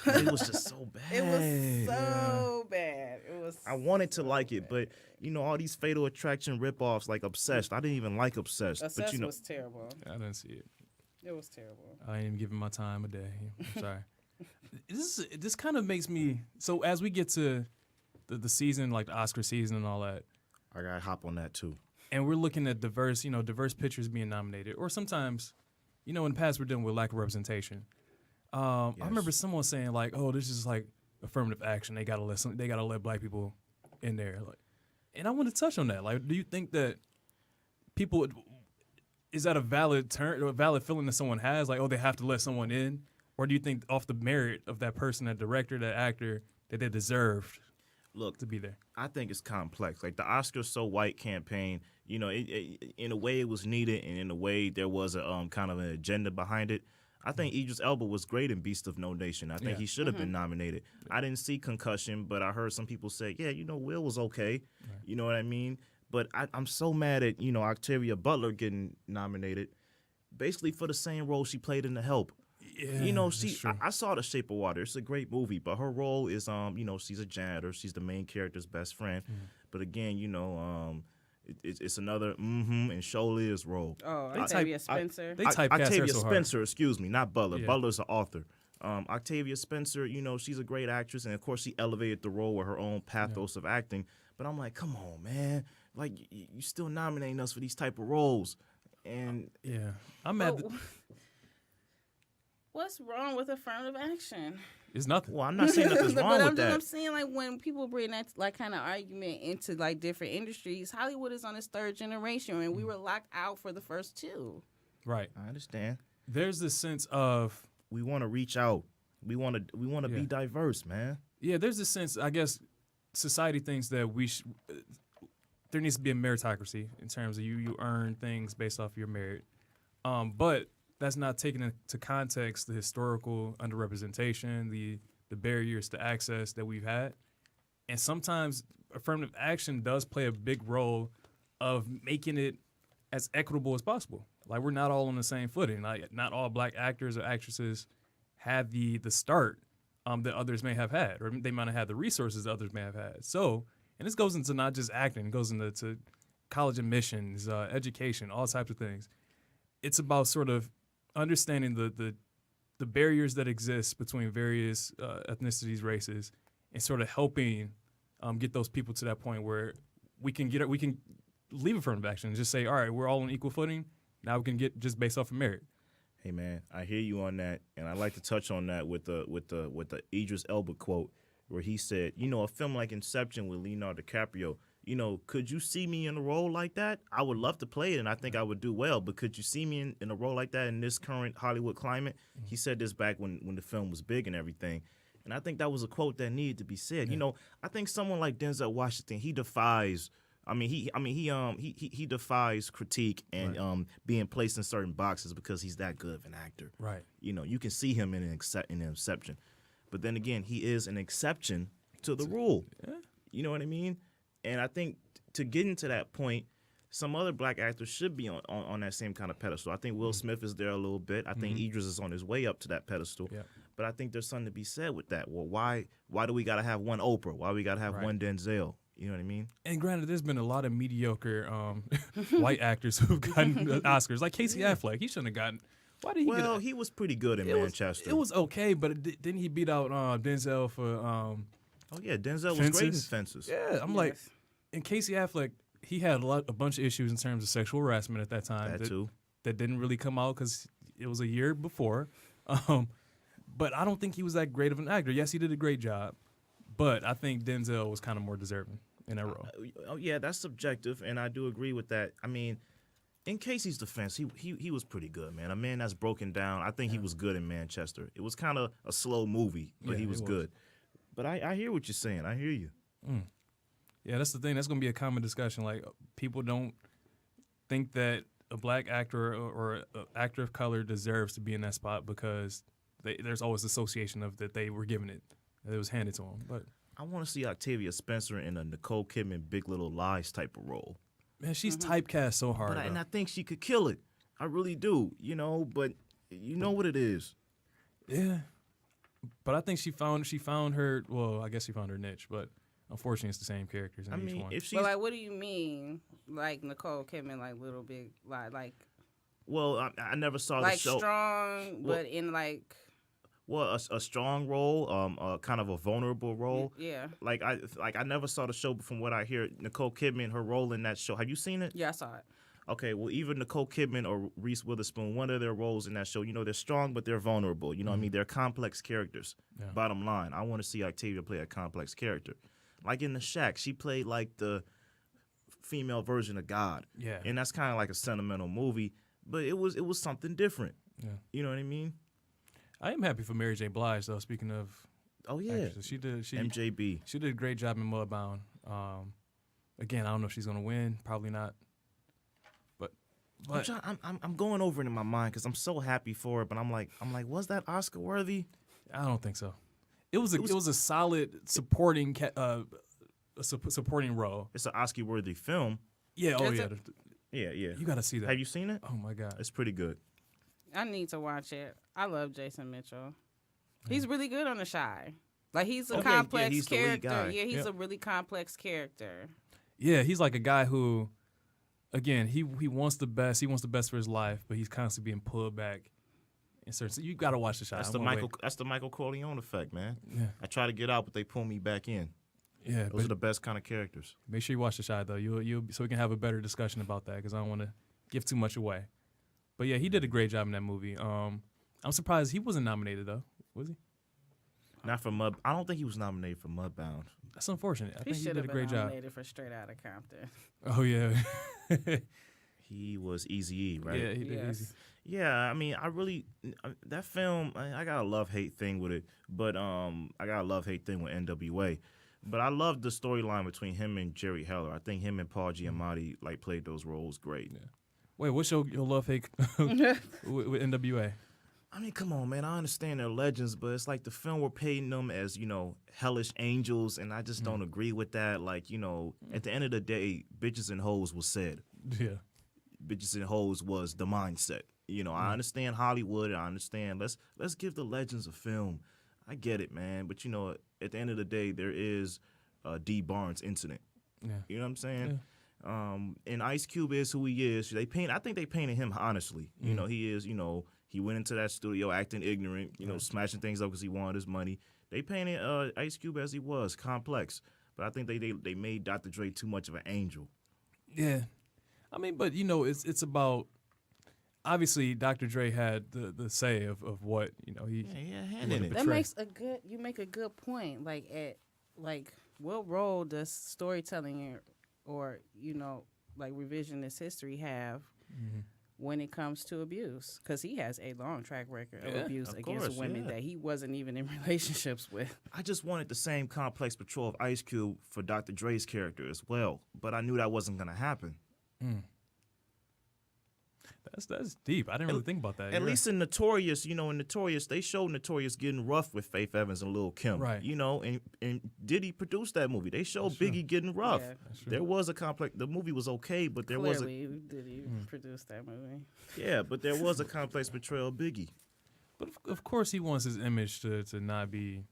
It was just so bad. It was so bad. I wanted to like it, but all these Fatal Attraction ripoffs like Obsessed. I didn't even like Obsessed. Obsessed but was terrible. I didn't see it. It was terrible. I ain't even giving my time a day. I'm sorry. This kind of makes me so as we get to the season, like the Oscar season and all that, I gotta hop on that too. and we're looking at diverse pictures being nominated, or sometimes, in the past we're dealing with lack of representation. I remember someone saying "Oh, this is affirmative action. They gotta let black people in there." And I want to touch on that. Do you think that people is that a valid term or a valid feeling that someone has? They have to let someone in, or do you think off the merit of that person, that director, that actor, that they deserved to be there? I think it's complex. Like the Oscars So White campaign, in a way it was needed, and in a way there was a kind of an agenda behind it. I think Idris Elba was great in Beast of No Nation. I think he should have been nominated. I didn't see Concussion, but I heard some people say, yeah, Will was okay. Right. You know what I mean? But I'm so mad at, Octavia Butler getting nominated basically for the same role she played in The Help. Yeah, I saw The Shape of Water. It's a great movie, but her role is, she's a janitor. She's the main character's best friend. But again, it's another and Sholia's role. Oh, Octavia Spencer. They typecast her Octavia so hard. Spencer, excuse me, not Butler. Yeah. Butler's an author. Octavia Spencer, she's a great actress, and of course she elevated the role with her own pathos of acting. But I'm like, come on, man, you still nominating us for these type of roles, and I'm mad. What's wrong with affirmative action? It's nothing. Well, I'm not saying nothing's But wrong with that. I'm saying, like, when people bring that like kind of argument into like different industries, Hollywood is on its third generation, and we were locked out for the first two. Right. I understand. There's this sense of We want to reach out. We want to be diverse, man. yeah. There's this sense. I guess society thinks that there needs to be a meritocracy in terms of you earn things based off your merit, but that's not taking into context the historical underrepresentation, the barriers to access that we've had, and sometimes affirmative action does play a big role of making it as equitable as possible. Like, we're not all on the same footing. Like, not all black actors or actresses have the start that others may have had, or they might have had the resources that others may have had. So, and this goes into not just acting, it goes into college admissions, education, all types of things. It's about sort of understanding the barriers that exist between various ethnicities, races, and sort of helping get those people to that point where we can leave affirmative action and just say, all right, we're all on equal footing. Now we can get just based off of merit. Hey man, I hear you on that, and I'd like to touch on that with the Idris Elba quote, where he said, a film like Inception with Leonardo DiCaprio, could you see me in a role like that? I would love to play it, and I think I would do well, but could you see me in a role like that in this current Hollywood climate? Mm-hmm. He said this back when the film was big and everything, and I think that was a quote that needed to be said. Yeah. I think someone like Denzel Washington, he defies. He defies critique and being placed in certain boxes because he's that good of an actor. Right. You can see him in Inception, but then again, he is an exception to the rule. Yeah. You know what I mean? And I think to get into that point, some other black actors should be on that same kind of pedestal. I think Will Smith is there a little bit. I think Idris is on his way up to that pedestal. Yeah. But I think there's something to be said with that. Well, why do we got to have one Oprah? Why we got to have one Denzel? You know what I mean? And granted, there's been a lot of mediocre white actors who've gotten Oscars, like Casey Affleck. He shouldn't have gotten. Why did he? Well, he was pretty good in Manchester. It was okay, but didn't he beat out Denzel for? Oh yeah, Denzel Fences? Was great in Fences. Yeah, I'm like, and Casey Affleck, he had a bunch of issues in terms of sexual harassment at that time. That didn't really come out because it was a year before. But I don't think he was that great of an actor. Yes, he did a great job, but I think Denzel was kind of more deserving in that role. Yeah, that's subjective, and I do agree with that. I mean, in Casey's defense, he was pretty good, man. A man that's broken down. I think he was good in Manchester. It was kind of a slow movie, but he was good. But I hear what you're saying. I hear you. Mm. Yeah, that's the thing. That's going to be a common discussion. Like, people don't think that a black actor or an actor of color deserves to be in that spot because there's always association of that they were given it, that it was handed to them. But I want to see Octavia Spencer in a Nicole Kidman Big Little Lies type of role. Man, she's typecast so hard. And I think she could kill it. I really do. But you know what it is. Yeah. But I think she found her. Well, I guess she found her niche. But unfortunately, it's the same characters in each one. But like, what do you mean, like Nicole Kidman, like Little Big Lie, like? Well, I never saw the show. Like strong, but in like. Well, a strong role, kind of a vulnerable role. Yeah. Like I never saw the show, but from what I hear, Nicole Kidman, her role in that show. Have you seen it? Yeah, I saw it. Okay, well, either Nicole Kidman or Reese Witherspoon, one of their roles in that show, they're strong, but they're vulnerable. What I mean? They're complex characters. Yeah. Bottom line, I want to see Octavia play a complex character. Like in The Shack, she played like the female version of God. Yeah. And that's kind of like a sentimental movie, but it was something different. Yeah. You know what I mean? I am happy for Mary J. Blige, though. Speaking of, actresses. MJB. She did a great job in Mudbound. Again, I don't know if she's gonna win. Probably not. But I'm going over it in my mind because I'm so happy for her. But I'm like, was that Oscar worthy? I don't think so. It was a solid supporting supporting role. It's an Oscar worthy film. Yeah. Oh yeah. Yeah. You got to see that. Have you seen it? Oh my God, it's pretty good. I need to watch it. I love Jason Mitchell. He's really good on The Shy. Like, he's a complex he's character. The lead guy. Yeah, he's a really complex character. Yeah, he's like a guy who, again, he wants the best. He wants the best for his life, but he's constantly being pulled back. So you got to watch The Shy. That's the Michael Corleone effect, man. Yeah. I try to get out, but they pull me back in. Yeah, those are the best kind of characters. Make sure you watch The Shy though. You so we can have a better discussion about that because I don't want to give too much away. But yeah, he did a great job in that movie. I'm surprised he wasn't nominated though. Was he? Not for Mud. I don't think he was nominated for Mudbound. That's unfortunate. I He think he should did have a been great job. nominated for Straight Outta Compton. Oh yeah. He was Eazy-E, right? Yeah, he did Yes. easy. Yeah, I mean, I really that film. I got a love-hate thing with it, but I got a love-hate thing with NWA. But I love the storyline between him and Jerry Heller. I think him and Paul Giamatti played those roles great. Yeah. Wait, what's your love hate with NWA? I mean, come on, man. I understand they're legends, but it's like the film we're painting them as, hellish angels, and I just don't agree with that. Like, at the end of the day, bitches and hoes was said. Yeah. Bitches and hoes was the mindset. I understand Hollywood. I understand. Let's give the legends a film. I get it, man. But, at the end of the day, there is a D. Barnes incident. Yeah. You know what I'm saying? Yeah. And Ice Cube is who he is. I think they painted him honestly. He is, he went into that studio acting ignorant, smashing things up because he wanted his money. They painted Ice Cube as he was, complex. But I think they made Dr. Dre too much of an angel. Yeah. I mean, but, it's about, obviously, Dr. Dre had the say of what, he hand in it. That makes you make a good point. What role does storytelling or revisionist history have when it comes to abuse? Because he has a long track record of abuse against women that he wasn't even in relationships with. I just wanted the same complex portrayal of Ice Cube for Dr. Dre's character as well, but I knew that wasn't going to happen. That's deep. I didn't really think about that. At least in Notorious, they showed Notorious getting rough with Faith Evans and Lil' Kim. Right. And Diddy produced that movie. They showed Biggie getting rough. Yeah. There was a complex. The movie was okay, but there Clearly, Diddy produced that movie. Yeah, but there was a complex portrayal of Biggie. But of course, he wants his image to not be,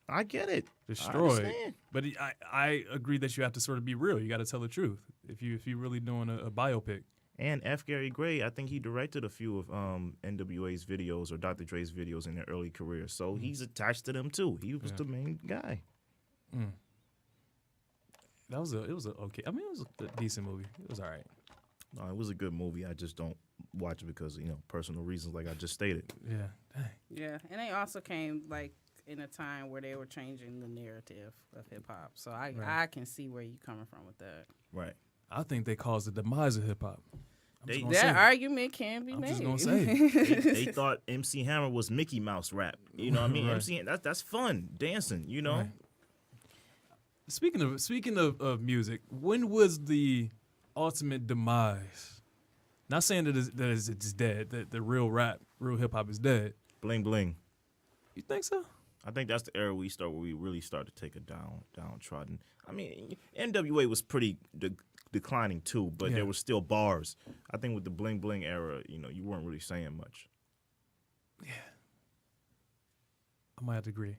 I get it. Destroyed. But I agree that you have to sort of be real. You got to tell the truth if you're really doing a biopic. And F. Gary Gray, I think he directed a few of NWA's videos or Dr. Dre's videos in their early career. So he's attached to them too. He was the main guy. It was okay. I mean, it was a decent movie. It was all right. No, it was a good movie. I just don't watch it because personal reasons, like I just stated. Yeah. Dang. Yeah, and they also came in a time where they were changing the narrative of hip hop. So I can see where you're coming from with that. Right. I think they caused the demise of hip hop. That argument can be made. I'm just gonna say they thought MC Hammer was Mickey Mouse rap. You know what I mean? Right. MC, that's fun, dancing. Right. Speaking of music, when was the ultimate demise? Not saying that it's dead. That the real hip hop is dead. Bling Bling. You think so? I think that's the era where we really start to take a downtrodden. I mean, NWA was pretty declining too, but there were still bars. I think with the Bling Bling era, you weren't really saying much. Yeah. I might have to agree.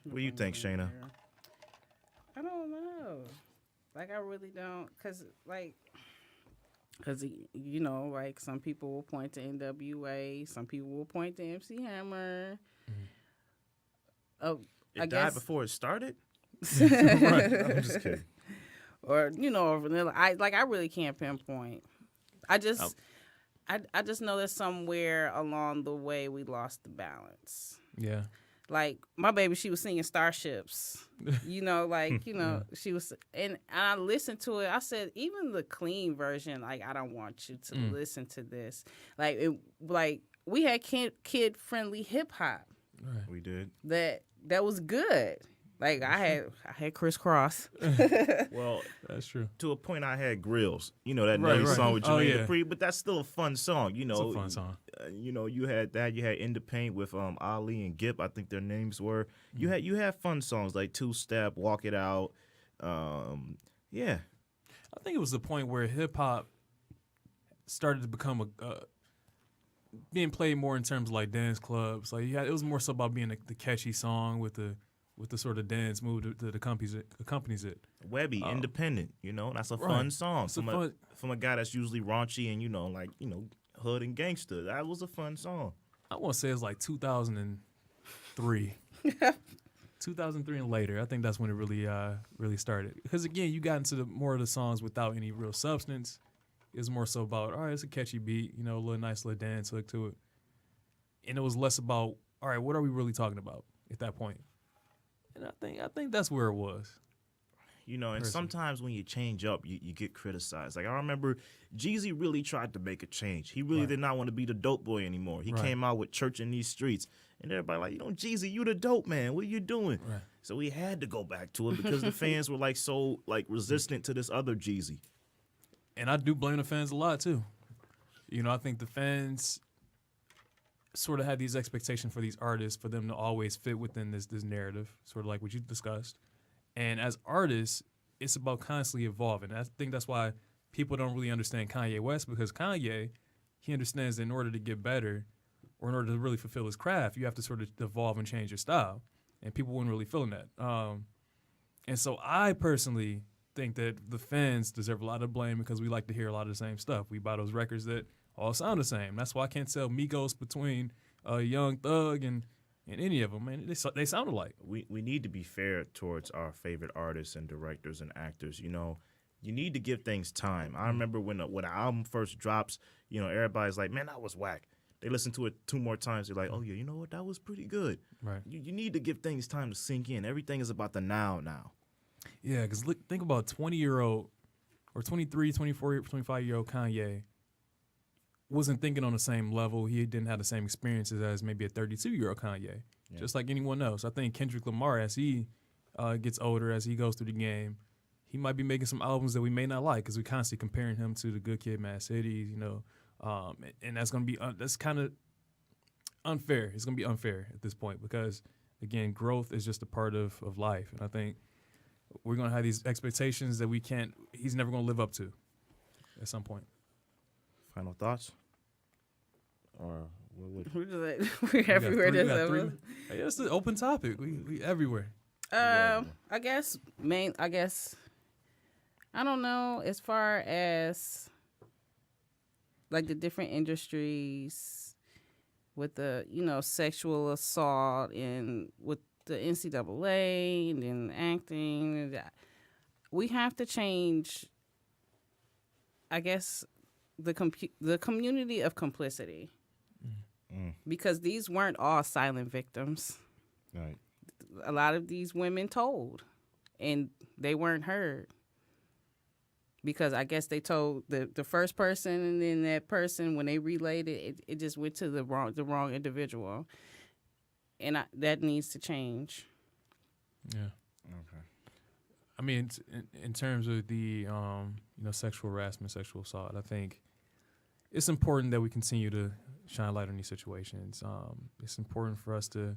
What do you think, Shayna? I don't know. I really don't, cause some people will point to NWA, some people will point to MC Hammer. It died before it started? Right. I'm just kidding. Or Vanilla. I really can't pinpoint. I just know that somewhere along the way we lost the balance. Yeah. Like my baby, she was singing Starships. She was, and I listened to it. I said, even the clean version, I don't want you to listen to this. We had kid friendly hip hop. Right. We did. That was good. I had Criss Cross. Well, that's true. To a point, I had Grills. That Nelly song with Jermaine Dupri, but that's still a fun song. It's a fun song. You had that. You had In the Paint with Ali and Gip. I think their names were. You had fun songs like Two Step, Walk It Out. Yeah. I think it was the point where hip hop started to become being played more in terms of dance clubs. It was more so about being the catchy song with the sort of dance move that accompanies it. Webby, Independent, that's a fun song from a guy that's usually raunchy and hood and gangster. That was a fun song. I want to say it's 2003. 2003 and later. I think that's when it really started. Because again, you got into more of the songs without any real substance. It's more so about, all right, it's a catchy beat, a nice little dance hook to it. and it was less about, all right, what are we really talking about at that point? And I think that's where it was. You know, and Personally. sometimes when you change up, you get criticized. Like, I remember Jeezy really tried to make a change. He really did not want to be the dope boy anymore. He came out with Church in These Streets, and everybody like, Jeezy, you the dope man. What are you doing? Right. So we had to go back to it because the fans were like so like resistant to this other Jeezy. And I do blame the fans a lot too. You know, I think the fans sort of had these expectations for these artists for them to always fit within this narrative, sort of like what you discussed. And as artists, it's about constantly evolving. I think that's why people don't really understand Kanye West, because Kanye, he understands that in order to get better or in order to really fulfill his craft, you have to sort of evolve and change your style. And people weren't really feeling that. And so I personally think that the fans deserve a lot of blame because we like to hear a lot of the same stuff. We buy those records that all sound the same. That's why I can't tell Migos between Young Thug and any of them. Man, they sound alike. We need to be fair towards our favorite artists and directors and actors. You know, you need to give things time. I remember when an album first drops, you know, everybody's like, man, that was whack. They listen to it 2 more times. They're like, oh, yeah, you know what? That was pretty good. Right. You need to give things time to sink in. Everything is about the now. Yeah, because think about 20-year-old or 23, 24, 25-year-old Kanye wasn't thinking on the same level. He didn't have the same experiences as maybe a 32-year-old Kanye, just like anyone else. I think Kendrick Lamar, as he gets older, as he goes through the game, he might be making some albums that we may not like because we're constantly comparing him to the Good Kid, Mad City, you know. And that's going to be that's kind of unfair. It's going to be unfair at this point because, again, growth is just a part of life. And I think we're going to have these expectations that he's never going to live up to at some point. Final thoughts? Or what would... We're everywhere. Hey, it's an open topic. We everywhere. I guess I don't know, as far as like the different industries with the, you know, sexual assault and with the NCAA and then acting, we have to change, I guess, the community of complicity. Because these weren't all silent victims. Right. A lot of these women told, and they weren't heard. Because I guess they told the first person, and then that person, when they relayed it, it just went to the wrong individual, and that needs to change. Yeah. Okay. I mean, in terms of the sexual harassment, sexual assault, I think it's important that we continue to shine light on these situations. It's important for us to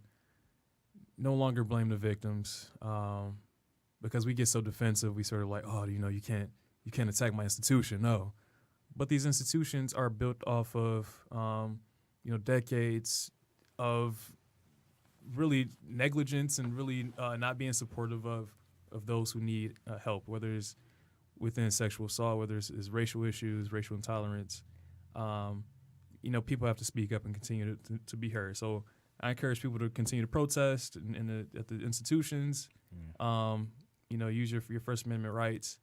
no longer blame the victims because we get so defensive. We sort of like, oh, you can't attack my institution. No, but these institutions are built off of decades of really negligence and really not being supportive of those who need help, whether it's within sexual assault, whether it's racial issues, racial intolerance. People have to speak up and continue to be heard. So I encourage people to continue to protest at the institutions. Use your First Amendment rights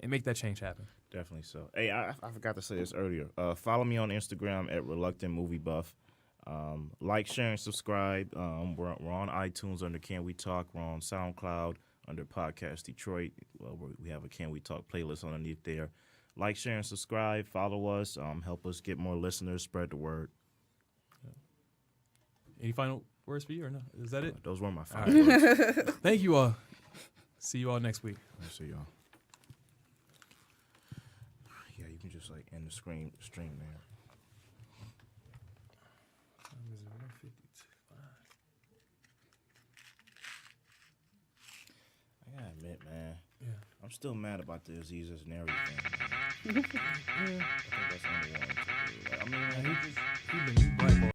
and make that change happen. Definitely so. Hey, I forgot to say this earlier. Follow me on Instagram at Reluctant Movie Buff. Like, share, and subscribe. We're on iTunes under Can We Talk. We're on SoundCloud under Podcast Detroit. Well, we have a Can We Talk playlist underneath there. Like, share, and subscribe. Follow us. Help us get more listeners. Spread the word. Any final words for you or no? Is that it? Those were my final words. Thank you all. See you all next week. I'll see y'all. Yeah, you can just end the stream there. I gotta admit, man. Yeah. I'm still mad about the Aziz Ansari thing. I think that's the only one to do. He been blackballed.